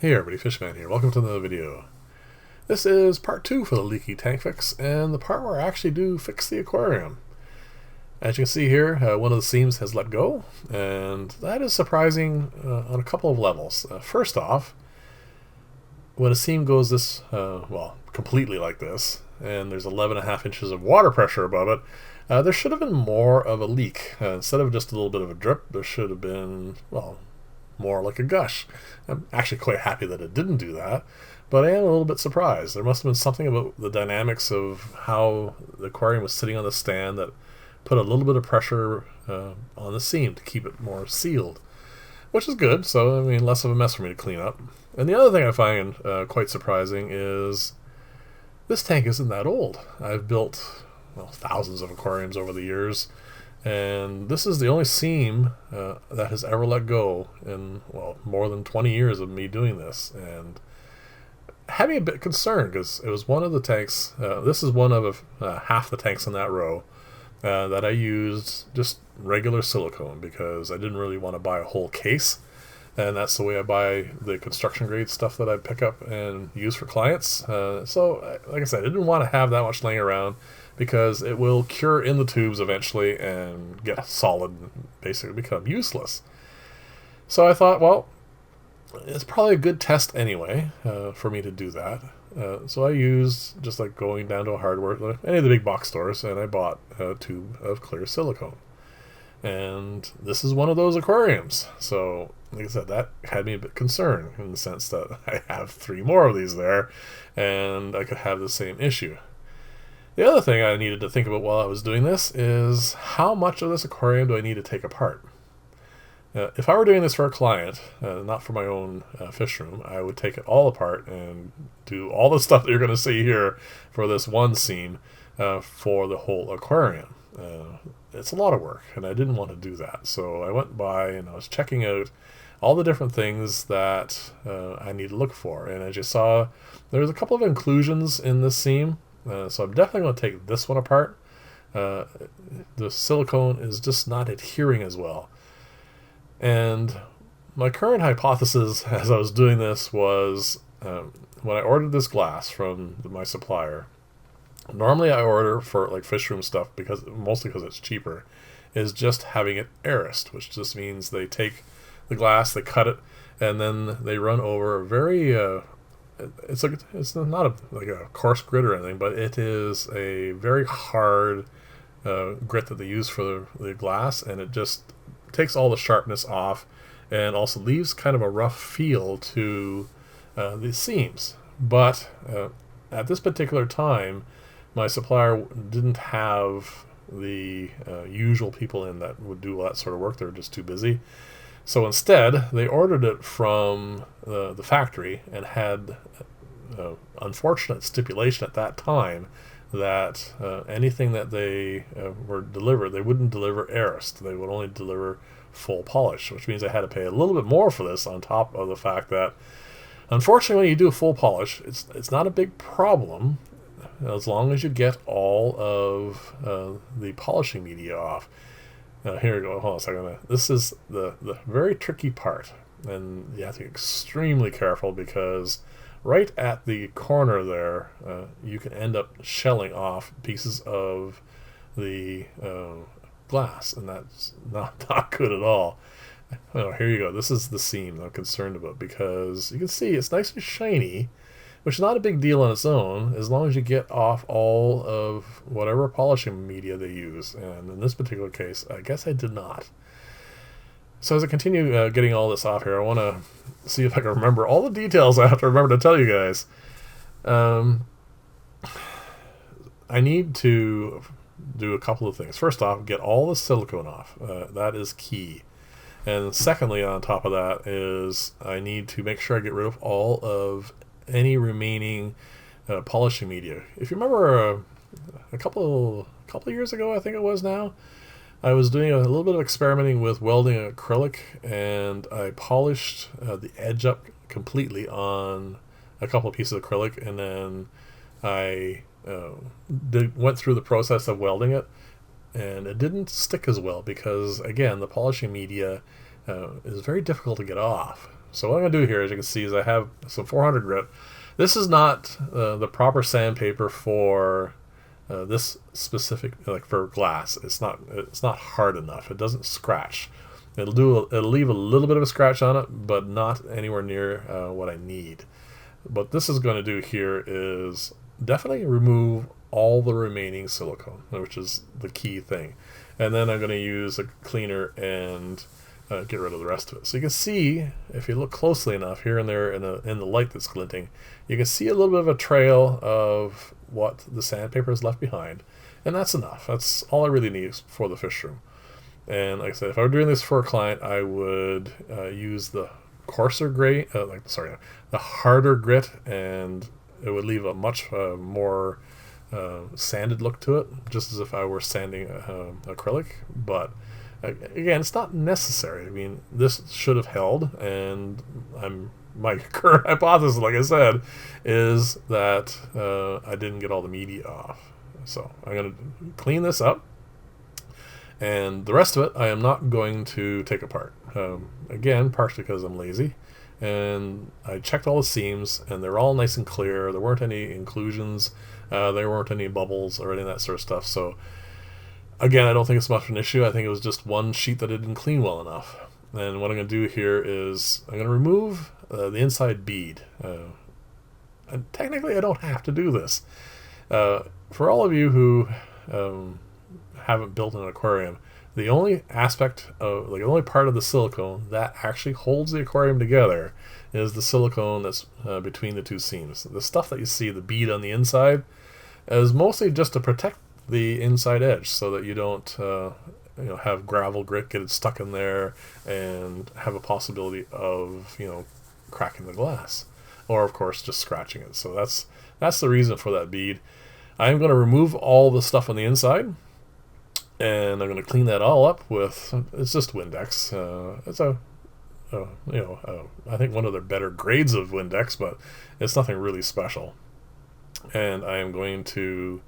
Hey everybody, Fishman here. Welcome to another video. This is part 2 for the leaky tank fix, and the part where I actually do fix the aquarium. As you can see here, one of the seams has let go, and that is surprising on a couple of levels. First off, when a seam goes this, completely like this, and there's 11.5 inches of water pressure above it, there should have been more of a leak. Instead of just a little bit of a drip, there should have been, more like a gush. I'm actually quite happy that it didn't do that, but I am a little bit surprised. There must have been something about the dynamics of how the aquarium was sitting on the stand that put a little bit of pressure on the seam to keep it more sealed, which is good. So, I mean, less of a mess for me to clean up. And the other thing I find quite surprising is this tank isn't that old. I've built thousands of aquariums over the years, and this is the only seam that has ever let go in, more than 20 years of me doing this. And had me a bit concerned because it was one of the tanks, this is one of half the tanks in that row, that I used just regular silicone because I didn't really want to buy a whole case. And that's the way I buy the construction grade stuff that I pick up and use for clients. So, like I said, I didn't want to have that much laying around because it will cure in the tubes eventually and get solid and basically become useless. So I thought, well, it's probably a good test anyway for me to do that. So I used just like going down to a hardware, any of the big box stores, and I bought a tube of clear silicone. And this is one of those aquariums. So, like I said, that had me a bit concerned in the sense that I have 3 more of these there, and I could have the same issue. The other thing I needed to think about while I was doing this is how much of this aquarium do I need to take apart? If I were doing this for a client, not for my own fish room, I would take it all apart and do all the stuff that you're going to see here for this one seam for the whole aquarium. It's a lot of work, and I didn't want to do that. So I went by and I was checking out all the different things that I need to look for. And as you saw, there's a couple of inclusions in this seam. So I'm definitely going to take this one apart. The silicone is just not adhering as well. And my current hypothesis as I was doing this was when I ordered this glass from my supplier, normally I order for like fish room stuff mostly because it's cheaper, is just having it airist, which just means they take the glass, they cut it, and then they run over a very it's not a coarse grit or anything, but it is a very hard grit that they use for the glass, and it just takes all the sharpness off and also leaves kind of a rough feel to the seams. But at this particular time, my supplier didn't have the usual people in that would do that sort of work. They were just too busy. So instead, they ordered it from the factory and had unfortunate stipulation at that time that anything that they were delivered, they wouldn't deliver airist. They would only deliver full polish, which means I had to pay a little bit more for this on top of the fact that, unfortunately, when you do a full polish, it's not a big problem as long as you get all of the polishing media off. Here we go. Hold on a second. This is the very tricky part, and you have to be extremely careful because right at the corner there, you can end up shelling off pieces of the glass, and that's not good at all. Here you go. This is the seam that I'm concerned about because you can see it's nice and shiny, which is not a big deal on its own as long as you get off all of whatever polishing media they use. And in this particular case, I guess I did not. So as I continue getting all this off here, I want to see if I can remember all the details I have to remember to tell you guys. I need to do a couple of things. First off, get all the silicone off. That is key. And secondly, on top of that, is I need to make sure I get rid of all of any remaining polishing media. If you remember a couple of years ago, I think it was now, I was doing a little bit of experimenting with welding acrylic, and I polished the edge up completely on a couple of pieces of acrylic, and then I went through the process of welding it, and it didn't stick as well because, again, the polishing media is very difficult to get off. So what I'm going to do here, as you can see, is I have some 400 grit. This is not the proper sandpaper for this specific, like for glass. It's not hard enough. It doesn't scratch. It'll leave a little bit of a scratch on it, but not anywhere near what I need. What this is going to do here is definitely remove all the remaining silicone, which is the key thing. And then I'm going to use a cleaner and get rid of the rest of it. So you can see, if you look closely enough here and there in the light that's glinting, you can see a little bit of a trail of what the sandpaper has left behind. And that's enough. That's all I really need for the fish room. And like I said, if I were doing this for a client, I would use the coarser gray, the harder grit, and it would leave a much more sanded look to it, just as if I were sanding acrylic. But again, it's not necessary. I mean, this should have held, and my current hypothesis, like I said, is that I didn't get all the media off. So I'm going to clean this up, and the rest of it I am not going to take apart. Again, partially because I'm lazy, and I checked all the seams, and they're all nice and clear. There weren't any inclusions, there weren't any bubbles or any of that sort of stuff. So again, I don't think it's much of an issue. I think it was just one sheet that didn't clean well enough. And what I'm going to do here is I'm going to remove the inside bead. And technically, I don't have to do this. For all of you who haven't built an aquarium, the only aspect of, the only part of the silicone that actually holds the aquarium together is the silicone that's between the two seams. The stuff that you see, the bead on the inside, is mostly just to protect the inside edge so that you don't have gravel grit get it stuck in there and have a possibility of cracking the glass, or of course just scratching it. So that's the reason for that bead. I'm going to remove all the stuff on the inside, and I'm going to clean that all up with, it's just Windex. It's I think one of the better grades of Windex, but it's nothing really special. And I am going to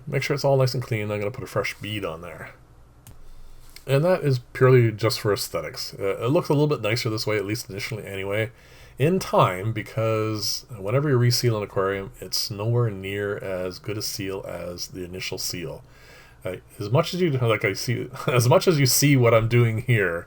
make sure it's all nice and clean. I'm going to put a fresh bead on there. And that is purely just for aesthetics. It looks a little bit nicer this way, at least initially anyway, in time, because whenever you reseal an aquarium, it's nowhere near as good a seal as the initial seal. As much as you see what I'm doing here,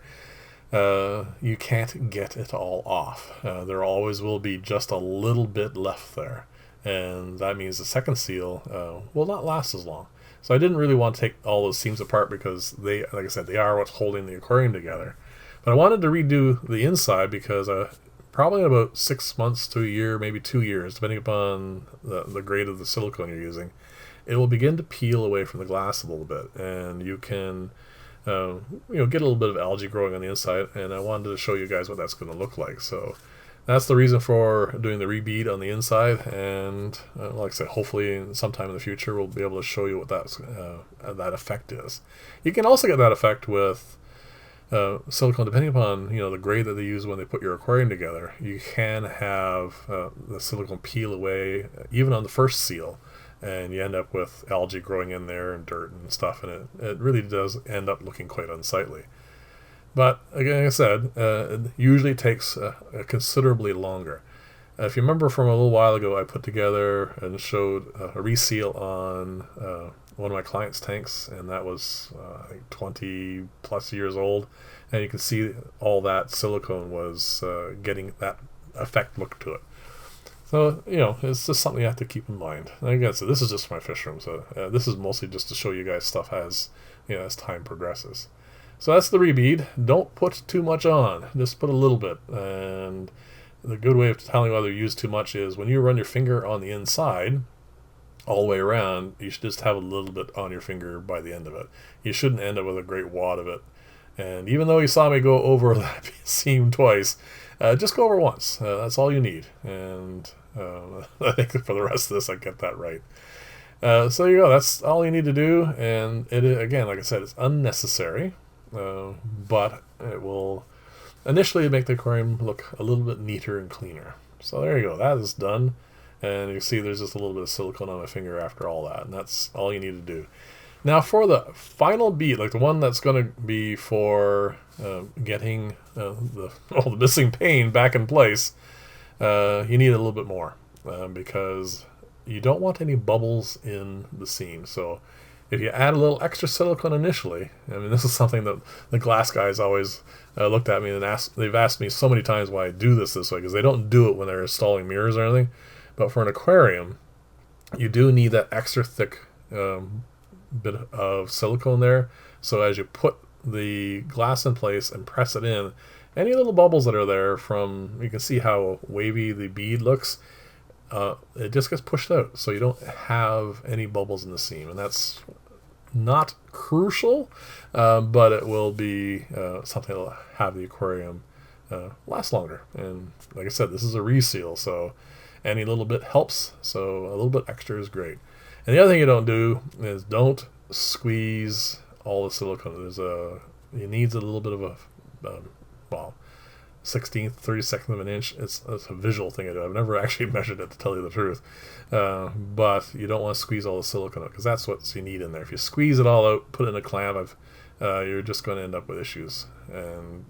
you can't get it all off. There always will be just a little bit left there, and that means the second seal will not last as long. So I didn't really want to take all those seams apart because they, like I said, they are what's holding the aquarium together. But I wanted to redo the inside because probably in about 6 months to a year, maybe 2 years, depending upon the grade of the silicone you're using, it will begin to peel away from the glass a little bit, and you can get a little bit of algae growing on the inside. And I wanted to show you guys what that's going to look like. So that's the reason for doing the rebead on the inside, and like I said, hopefully sometime in the future we'll be able to show you what that effect is. You can also get that effect with silicone, depending upon the grade that they use when they put your aquarium together. You can have the silicone peel away even on the first seal, and you end up with algae growing in there and dirt and stuff, and it really does end up looking quite unsightly. But again, like I said, it usually takes considerably longer. If you remember from a little while ago, I put together and showed a reseal on one of my clients' tanks, and that was I think 20 plus years old, and you can see all that silicone was getting that effect look to it. So it's just something you have to keep in mind. And again, so this is just my fish room, so this is mostly just to show you guys stuff as time progresses. So that's the rebead. Don't put too much on, just put a little bit. And the good way of telling whether you use too much is when you run your finger on the inside all the way around, you should just have a little bit on your finger by the end of it. You shouldn't end up with a great wad of it. And even though you saw me go over that seam twice, just go over once. That's all you need. And I think for the rest of this, I get that right. So there you go. That's all you need to do. And it, again, like I said, it's unnecessary. But it will initially make the aquarium look a little bit neater and cleaner. So there you go, that is done. And you see there's just a little bit of silicone on my finger after all that, and that's all you need to do. Now for the final bead, like the one that's going to be for getting the missing pane back in place, you need a little bit more because you don't want any bubbles in the seam. So if you add a little extra silicone initially, I mean, this is something that the glass guys always looked at me and they've asked me so many times why I do this way, because they don't do it when they're installing mirrors or anything. But for an aquarium, you do need that extra thick bit of silicone there. So as you put the glass in place and press it in, any little bubbles that are there from, you can see how wavy the bead looks, it just gets pushed out, so you don't have any bubbles in the seam. And that's not crucial, but it will be something that will have the aquarium last longer. And like I said, this is a reseal, so any little bit helps, so a little bit extra is great. And the other thing you don't do is don't squeeze all the silicone. It needs a little bit of a, well, 16th, 32nd of an inch. It's a visual thing I do. I've never actually measured it, to tell you the truth. But you don't want to squeeze all the silicone out, because that's what you need in there. If you squeeze it all out, put it in a clamp, you're just going to end up with issues. And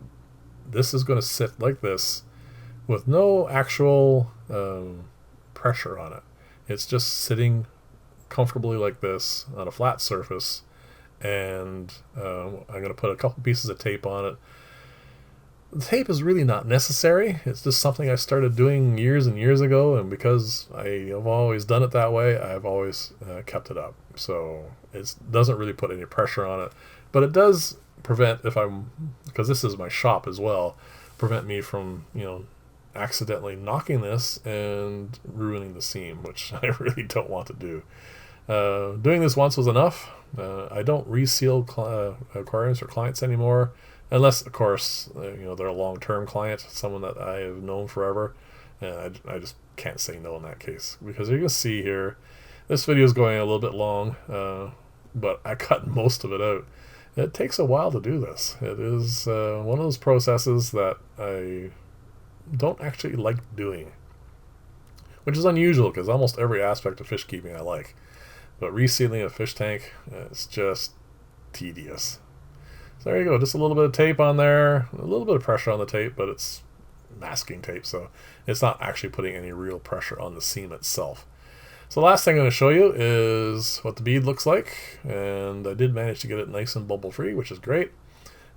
this is going to sit like this with no actual pressure on it. It's just sitting comfortably like this on a flat surface, and I'm going to put a couple pieces of tape on it. The tape is really not necessary. It's just something I started doing years and years ago, and because I have always done it that way, I've always kept it up. So it doesn't really put any pressure on it, but it does prevent, because this is my shop as well, prevent me from, accidentally knocking this and ruining the seam, which I really don't want to do. Doing this once was enough. I don't reseal aquariums for clients anymore, unless, of course, they're a long-term client, someone that I have known forever. And I just can't say no in that case, because you can see here, this video is going a little bit long, but I cut most of it out. It takes a while to do this. It is one of those processes that I don't actually like doing, which is unusual because almost every aspect of fish keeping I like. But resealing a fish tank, it's just tedious. So there you go, just a little bit of tape on there, a little bit of pressure on the tape, but it's masking tape, so it's not actually putting any real pressure on the seam itself. So the last thing I'm going to show you is what the bead looks like, and I did manage to get it nice and bubble free, which is great.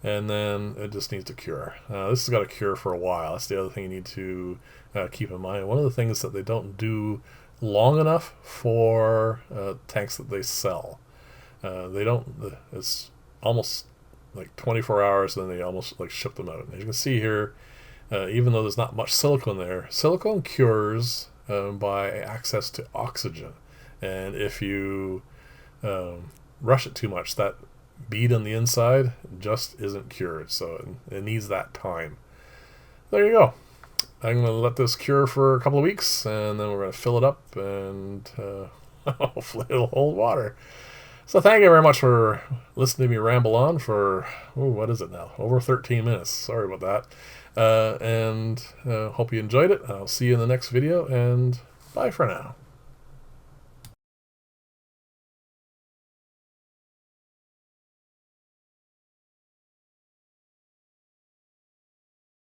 And then it just needs to cure. This has got to cure for a while. That's the other thing you need to keep in mind. One of the things that they don't do long enough for tanks that they sell. It's almost like 24 hours, then they almost like ship them out. And as you can see here, even though there's not much silicone there, silicone cures by access to oxygen. And if you rush it too much, that bead on the inside just isn't cured, so it needs that time. There you go. I'm going to let this cure for a couple of weeks, and then we're going to fill it up, and hopefully it'll hold water. So thank you very much for listening to me ramble on for, what is it now? Over 13 minutes. Sorry about that. And hope you enjoyed it. I'll see you in the next video, and bye for now.